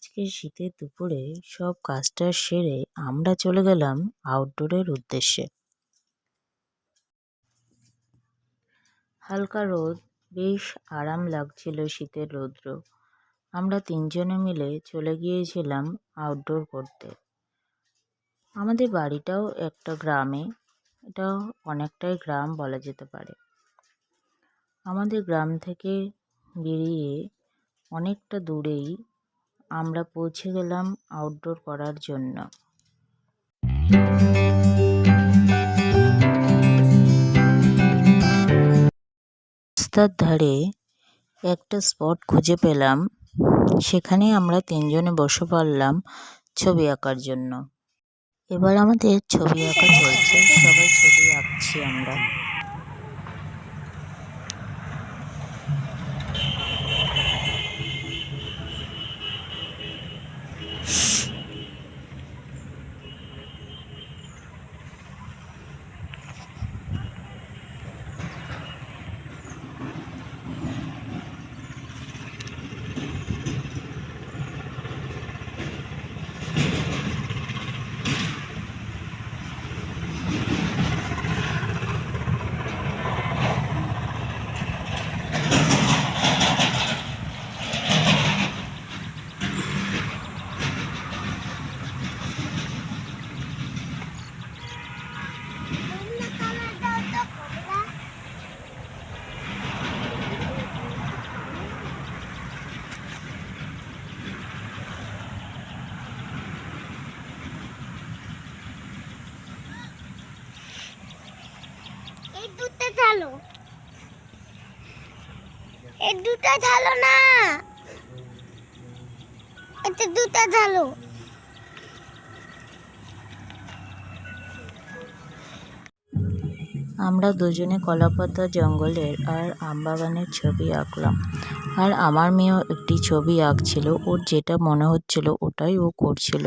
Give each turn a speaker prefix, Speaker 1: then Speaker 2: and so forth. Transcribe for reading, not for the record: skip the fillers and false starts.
Speaker 1: আজকে শীতের দুপুরে সব কাজটা সেরে আমরা চলে গেলাম আউটডোরের উদ্দেশ্যে। হালকা রোদ, বেশ আরাম লাগছিল শীতের রৌদ্র। আমরা তিনজনে মিলে চলে গিয়েছিলাম আউটডোর করতে। আমাদের বাড়িটাও একটা গ্রামে, এটাও অনেকটাই গ্রাম বলা যেতে পারে। আমাদের গ্রাম থেকে বেরিয়ে অনেকটা দূরেই আমরা পৌঁছে গেলাম আউটডোর করার জন্য। রাস্তার ধারে একটা স্পট খুঁজে পেলাম, সেখানে আমরা তিনজনে বসে পড়লাম ছবি আঁকার জন্য। এবার আমাদের ছবি আঁকা চলছে, সবাই ছবি আঁকছি আমরা।
Speaker 2: দুটা ঢালো না, এটা দুটা ঢালো।
Speaker 1: আমরা দুজনে কলাপাতা জঙ্গলের আর আমবাগানের ছবি আঁকলাম। আর আমার মেয়েও একটি ছবি আঁকছিল, ওর যেটা মনে হচ্ছিল ওটাই ও করছিল।